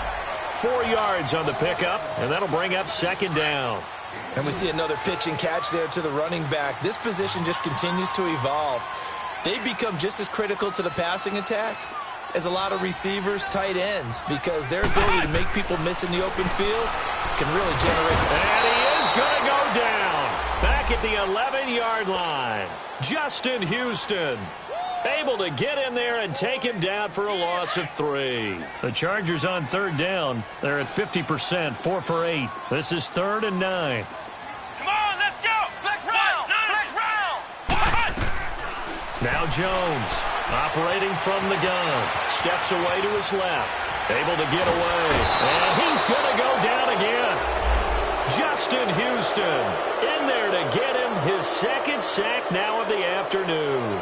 4 yards on the pickup, and that'll bring up 2nd down. And we see another pitch and catch there to the running back. This position just continues to evolve. They become just as critical to the passing attack as a lot of receivers, tight ends, because their ability to make people miss in the open field can really generate. And he is going to go down. Back at the 11-yard line. Justin Houston able to get in there and take him down for a loss of 3. The Chargers on 3rd down. They're at 50%, 4 for 8. This is 3rd and 9. Come on, let's go. Let's round. Now Jones operating from the gun. Steps away to his left. Able to get away. And he's going to go down again. Justin Houston in there to get him his 2nd sack now of the afternoon.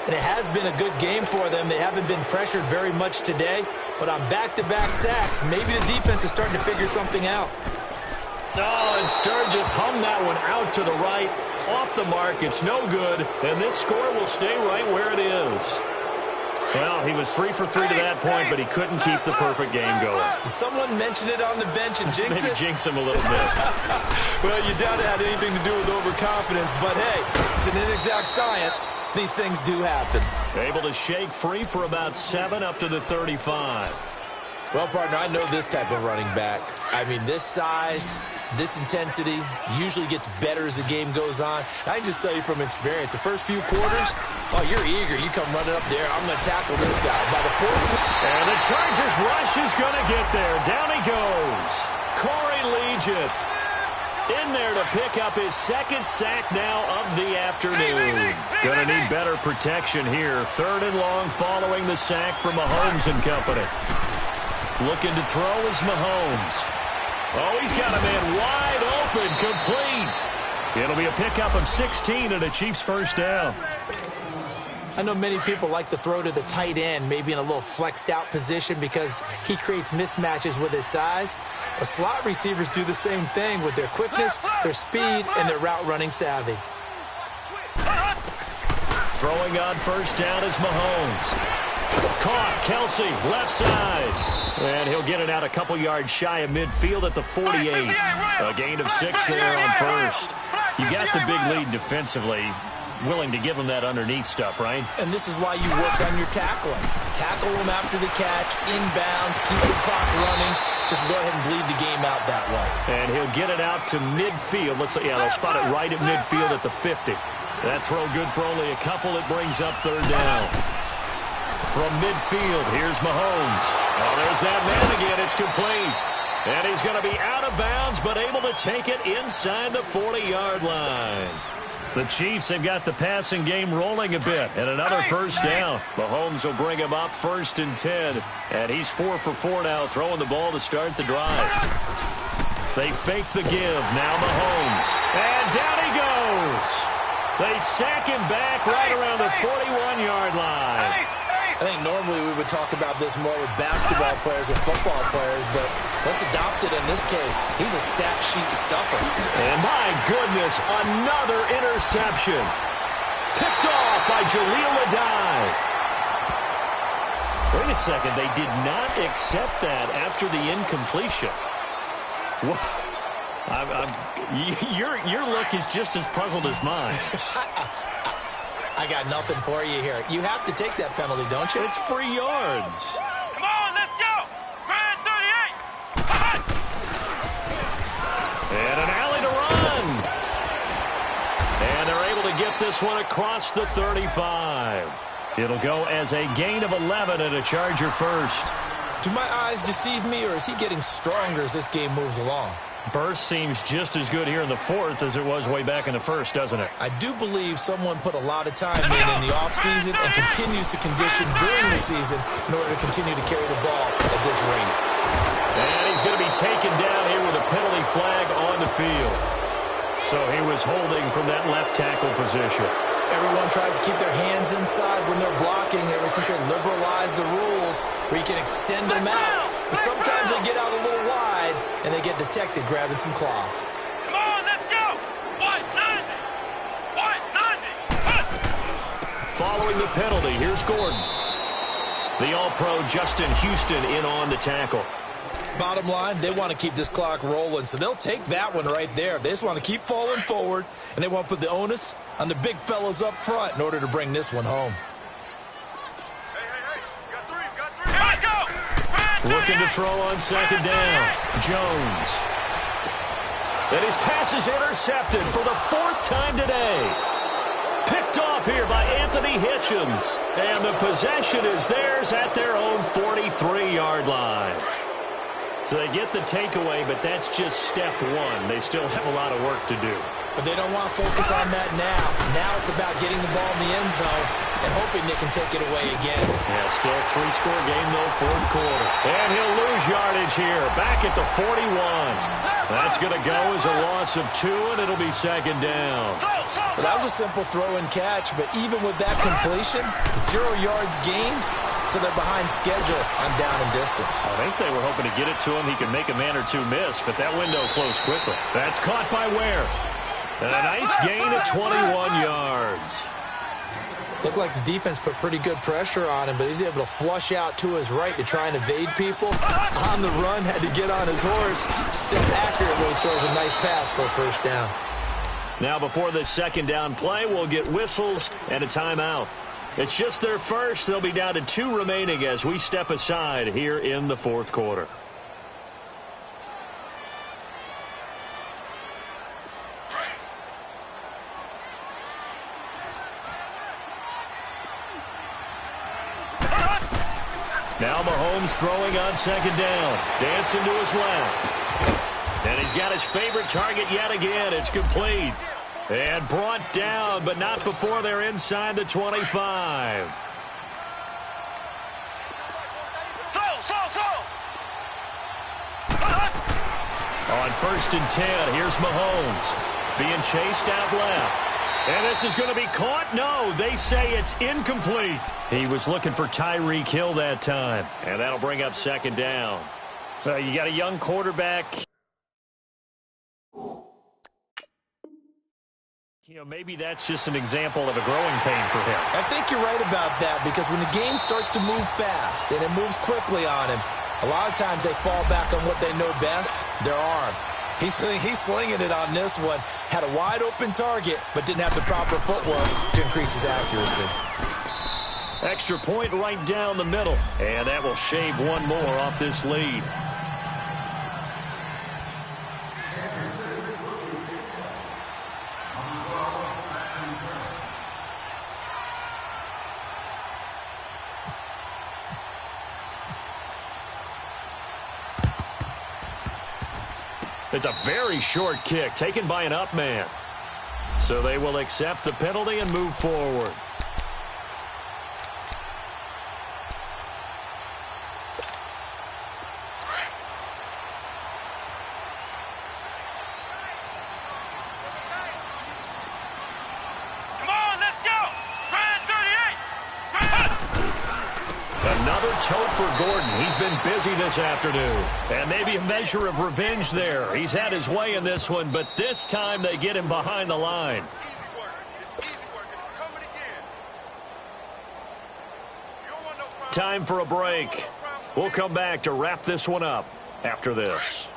And it has been a good game for them. They haven't been pressured very much today, but on back-to-back sacks, maybe the defense is starting to figure something out. Oh, and Sturgis hummed that one out to the right, off the mark. It's no good, and this score will stay right where it is. Well, he was 3 for 3 to that point, but he couldn't keep the perfect game going. Did someone mention it on the bench and jinx it? Maybe jinx him a little bit. Well, you doubt it had anything to do with overconfidence, but hey, it's an inexact science. These things do happen. Able to shake free for about 7 up to the 35. Well, partner, I know this type of running back. I mean, this size, this intensity usually gets better as the game goes on. I can just tell you from experience, the first few quarters, oh, you're eager. You come running up there. I'm going to tackle this guy. By the 4th. And the Chargers rush is going to get there. Down he goes. Corey Legent in there to pick up his 2nd sack now of the afternoon. Going to need better protection here. 3rd and long following the sack from Mahomes and company. Looking to throw is Mahomes. Oh, he's got a man wide open, complete. It'll be a pickup of 16 and a Chiefs 1st down. I know many people like to throw to the tight end, maybe in a little flexed out position because he creates mismatches with his size. But slot receivers do the same thing with their quickness, their speed, and their route running savvy. Throwing on 1st down is Mahomes. Caught, Kelsey, left side. And he'll get it out a couple yards shy of midfield at the 48. A gain of 6 there on 1st. You got the big lead defensively, willing to give them that underneath stuff, right? And this is why you work on your tackling. Tackle them after the catch, inbounds, keep the clock running. Just go ahead and bleed the game out that way. And he'll get it out to midfield. Yeah, they'll spot it right at midfield at the 50. That throw good for only a couple. It brings up third down. From midfield, here's Mahomes. Oh, there's that man again. It's complete. And he's going to be out of bounds, but able to take it inside the 40-yard line. The Chiefs have got the passing game rolling a bit. And another first down. Mahomes will bring him up 1st and 10. And he's 4 for 4 now, throwing the ball to start the drive. They fake the give. Now Mahomes. And down he goes. They sack him back right around the 41-yard line. I think normally we would talk about this more with basketball players and football players, but let's adopt it in this case. He's a stat sheet stuffer. And my goodness, another interception. Picked off by Jaleel Adai. Wait a second, they did not accept that after the incompletion. Your look is just as puzzled as mine. I got nothing for you here. You have to take that penalty, don't you? It's free yards. Come on, let's go. Grand 38. And an alley to run. And they're able to get this one across the 35. It'll go as a gain of 11 and a Charger first. Do my eyes deceive me, or is he getting stronger as this game moves along? Burst seems just as good here in the 4th as it was way back in the 1st, doesn't it? I do believe someone put a lot of time in the offseason and continues to condition during the season in order to continue to carry the ball at this rate. And he's going to be taken down here with a penalty flag on the field. So he was holding from that left tackle position. Everyone tries to keep their hands inside when they're blocking ever since they liberalized the rules where you can extend them out. But sometimes they get out a little wide and they get detected grabbing some cloth. Come on, let's go. 190. 190. Following the penalty, here's Gordon. The All-Pro Justin Houston in on the tackle. Bottom line, they want to keep this clock rolling, so they'll take that one right there. They just want to keep falling forward, and they want to put the onus on the big fellas up front in order to bring this one home. Hey. Got three. Here we go. Looking to throw on 2nd down. Jones. And his pass is intercepted for the 4th time today. Picked off here by Anthony Hitchens. And the possession is theirs at their own 43-yard line. So they get the takeaway, but that's just step 1. They still have a lot of work to do. But they don't want to focus on that now. Now it's about getting the ball in the end zone and hoping they can take it away again. Yeah, still 3-score game, though, 4th quarter. And he'll lose yardage here, back at the 41. That's going to go as a loss of 2, and it'll be 2nd down. Well, that was a simple throw and catch, but even with that completion, 0 yards gained, so they're behind schedule on down and distance. I think they were hoping to get it to him. He could make a man or two miss, but that window closed quickly. That's caught by Ware. And a nice gain of 21 yards. Looked like the defense put pretty good pressure on him, but he's able to flush out to his right to try and evade people. On the run, had to get on his horse. Still accurately throws a nice pass for a first down. Now before the 2nd down play, we'll get whistles and a timeout. It's just their first. They'll be down to 2 remaining as we step aside here in the 4th quarter. Now Mahomes throwing on 2nd down. Dancing to his left. And he's got his favorite target yet again. It's complete. And brought down, but not before they're inside the 25. On 1st and 10, here's Mahomes. Being chased out left. And this is going to be caught? No, they say it's incomplete. He was looking for Tyreek Hill that time. And that'll bring up 2nd down. You got a young quarterback. You know, maybe that's just an example of a growing pain for him. I think you're right about that, because when the game starts to move fast and it moves quickly on him, a lot of times they fall back on what they know best, their arm. He's slinging it on this one. Had a wide open target, but didn't have the proper footwork to increase his accuracy. Extra point right down the middle. And that will shave one more off this lead. It's a very short kick taken by an up man. So they will accept the penalty and move forward. Come on, let's go! Ryan 38! Another tote for Gordon. He's been busy this afternoon. And maybe a measure of revenge there. He's had his way in this one, but this time they get him behind the line. Easy work. It's easy work. It's coming again. You don't want no problem. Time for a break. We'll come back to wrap this one up after this.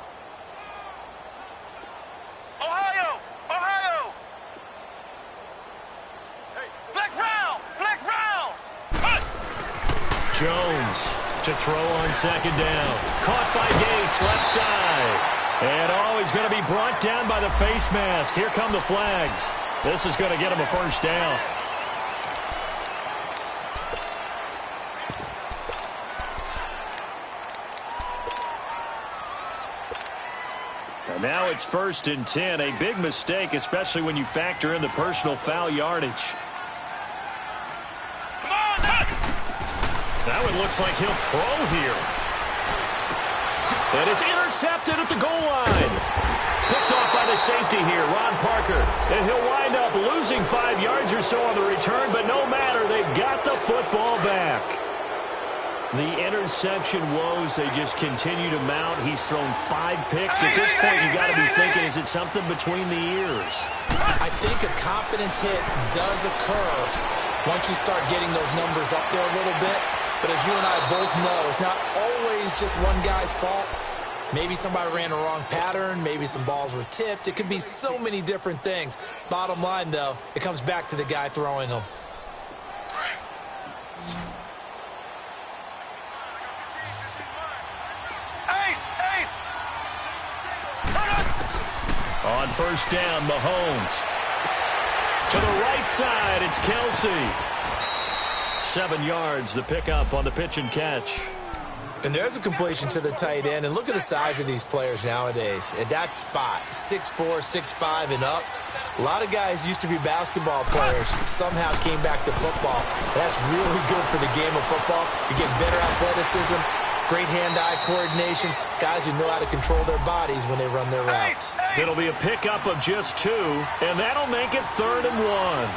Ohio! Ohio! Hey, flex round! Flex round! Jones to throw on second down. Caught by Gates, left side. And he's going to be brought down by the face mask. Here come the flags. This is going to get him a first down. And now it's 1st and 10. A big mistake, especially when you factor in the personal foul yardage. Now it looks like he'll throw here. And it's intercepted at the goal line. Picked off by the safety here, Ron Parker. And he'll wind up losing 5 yards or so on the return, but no matter, they've got the football back. The interception woes, they just continue to mount. He's thrown 5 picks. At this point, you got to be thinking, is it something between the ears? I think a confidence hit does occur once you start getting those numbers up there a little bit. But as you and I both know, it's not always just one guy's fault. Maybe somebody ran a wrong pattern. Maybe some balls were tipped. It could be so many different things. Bottom line, though, it comes back to the guy throwing them. On first down, Mahomes. To the right side, it's Kelsey. 7 yards, the pickup on the pitch and catch. And there's a completion to the tight end. And look at the size of these players nowadays. At that spot, 6'4", 6'5", and up. A lot of guys used to be basketball players, somehow came back to football. That's really good for the game of football. You get better athleticism, great hand-eye coordination, guys who know how to control their bodies when they run their routes. It'll be a pickup of just 2, and that'll make it 3rd and 1.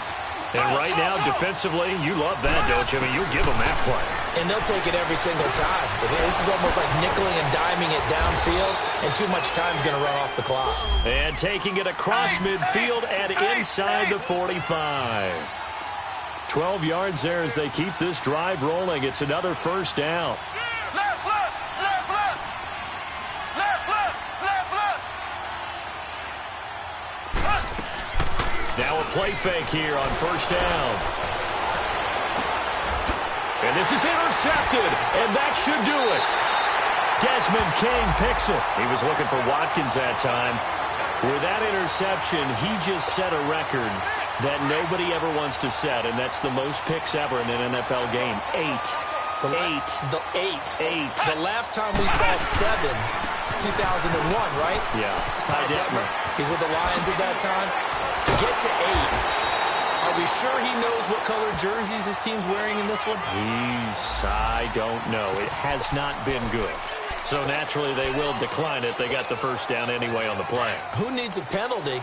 And right now, defensively, you love that, don't you? I mean, you'll give them that play. And they'll take it every single time. This is almost like nickeling and diming it downfield, and too much time's going to run off the clock. And taking it across midfield and inside the 45. 12 yards there as they keep this drive rolling. It's another first down. Now a play fake here on first down. And this is intercepted, and that should do it. Desmond King picks it. He was looking for Watkins that time. With that interception, he just set a record that nobody ever wants to set, and that's the most picks ever in an NFL game. 8. The last time we saw 7, 2001, right? Yeah. Ty Detmer. He's with the Lions at that time. To get to 8, are we sure he knows what color jerseys his team's wearing in this one? I don't know. It has not been good. So naturally they will decline it. They got the first down anyway on the play. Who needs a penalty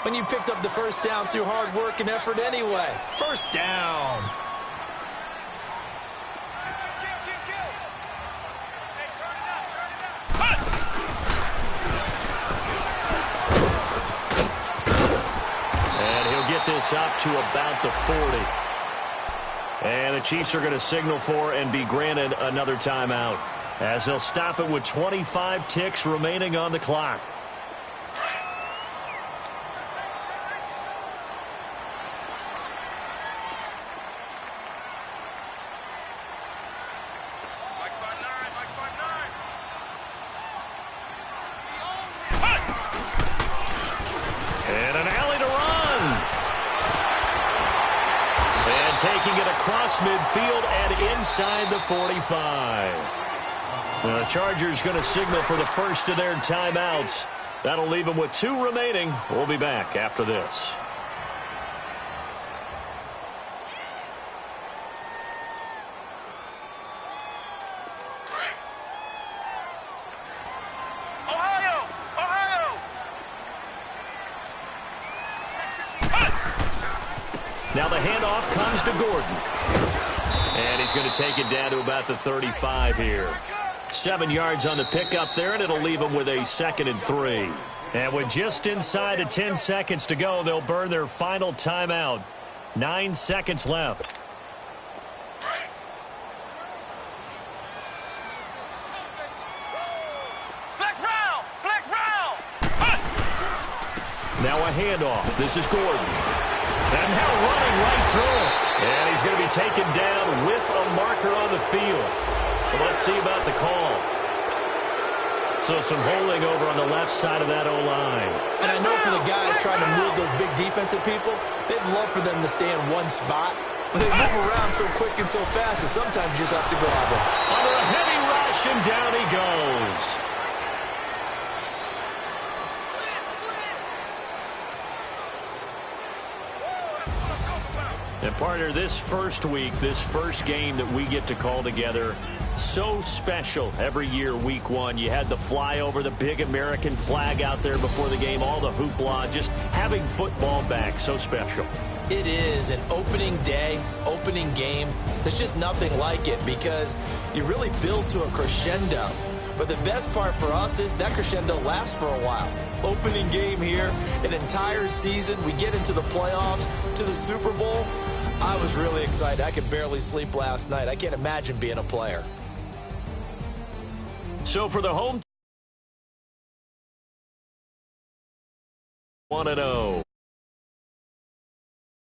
when you picked up the first down through hard work and effort anyway? First down. This up to about the 40. And the Chiefs are going to signal for and be granted another timeout as they'll stop it with 25 ticks remaining on the clock. taking it across midfield and inside the 45. The Chargers going to signal for the first of their timeouts. That'll leave them with 2 remaining. We'll be back after this. Now the handoff comes to Gordon. And he's going to take it down to about the 35 here. 7 yards on the pickup there, and it'll leave him with a 2nd and 3. And with just inside of 10 seconds to go, they'll burn their final timeout. 9 seconds left. Flex round! Flex round! Now a handoff. This is Gordon. And now running right through it. And he's going to be taken down with a marker on the field. So let's see about the call. So some holding over on the left side of that O-line. And I know for the guys trying to move those big defensive people, they'd love for them to stay in one spot. But they move around so quick and so fast that sometimes you just have to grab them. Under a heavy rush, and down he goes. And partner, this first week, this first game that we get to call together, so special every year, week 1. You had the flyover, the big American flag out there before the game, all the hoopla, just having football back, so special. It is an opening day, opening game. There's just nothing like it because you really build to a crescendo. But the best part for us is that crescendo lasts for a while. Opening game here, an entire season. We get into the playoffs, to the Super Bowl. I was really excited. I could barely sleep last night. I can't imagine being a player. So for the home 1-0.